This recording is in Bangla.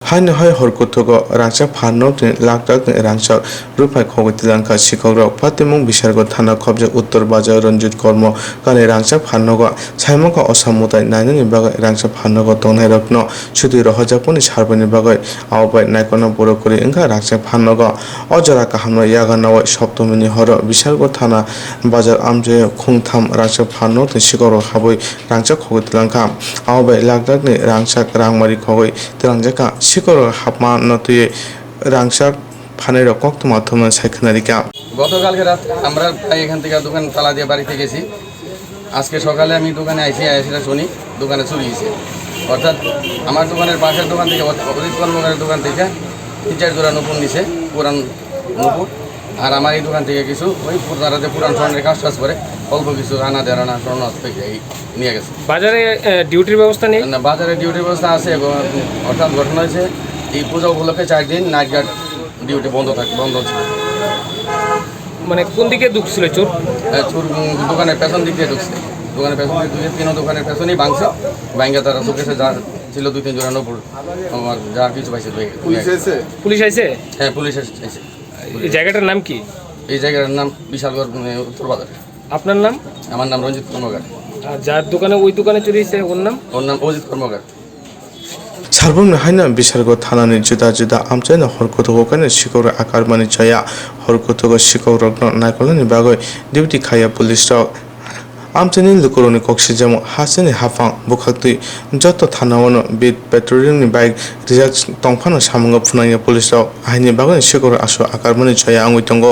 Haino hai horkutugo rangchak phanok ni laktak ni rangchak rupai khogitilanka sikogrok patimung bisargo thana khobjak uttor bazar ranjit kormo kani rangchak phanogo saimoko osamutai nainani bagai rangchak phanogo tongnai rokno sudi rohojaponi sarboni bagai aobai naikono borokuri wngkha rangchak phanogo o jora kahamno yaganao soptomini horo bisargo thana bazar amje khungtham rangchak phanok ni sikogrok haboi rangchak khogitilanka aobai laktak ni rangchak rangmari khogoi tilangjaka শিকড় হাপমা নতুয়ে রাংসাক ফানের কক্ত মাধ্যমে সাইখানারিকা গতকালকে রাত আমরা প্রায় এখান থেকে দোকান তালা দিয়ে বাড়িতে গেছি। আজকে সকালে আমি দোকানে আইসি সেটা শুনি দোকানে চুরি হয়েছে। অর্থাৎ আমার দোকানের পাশের দোকান থেকে অজিত কর্মকারের দোকান থেকে 3-4 জোড়া নপুর নিছে, পুরান নপুর। আর আমার এই দোকান থেকে কিছু ওই তারাতে পুরান স্বর্ণের কাজ করে অল্প কিছু আনা দেড়ানা স্বর্ণ নিয়ে গেছে। বাজারে ডিউটির ব্যবস্থা নেই? না, বাজারে ডিউটির ব্যবস্থা আছে। অর্থাৎ ঘটনা হয়েছে এই পূজা উপলক্ষে 4 দিন নাইট গার্ড ডিউটি বন্ধ ছিল। মানে কোন দিকে ঢুকছিল চোর? চোর দোকানের পেছন দিক দিয়ে ঢুকছে। দোকানের পেছন দিক দিয়ে 3 দোকানের পেছনেই ভাঙছে। ভাঙ্গা তারা চোখেছে যা ছিল 2-3 জোড়া নপুর আমার যা কিছু পাইছে। পুলিশ আইছে? হ্যাঁ, পুলিশ এসেছে। এই জায়গাটার নাম কি? এই জায়গার নাম বিশালগড় উত্তর বাজার। আপনার নাম? আমার নাম রঞ্জিত কর্মকার। আর যার দোকানে ওই দোকানে চুরি হয়েছে ওর নাম? ওর নাম অজিত কর্মকার। সার্বম হাইনা বিসারগো থানানি जुदा जुदा আমচাইনা হরকুতুগো কানে শিকর আকার মানি চায়া হরকুতুগো শিকর রগ্ন নাইকলনি বাগৈ ডিউটি খায়া পুলিশ রক আমচাইনি লুকুরনি কক্সি যেমন হাসিনি হাফাং বুখাক্তি যত থানাওনো বিট পেট্রোলিংনি বাইক রিজার্ভ তংফানো সামঙ্গ ফুনাইয়া পুলিশ রক আইনি বাগৈ শিকর আসো আকার মানি চায়া আঙ্গুই তঙ্গ।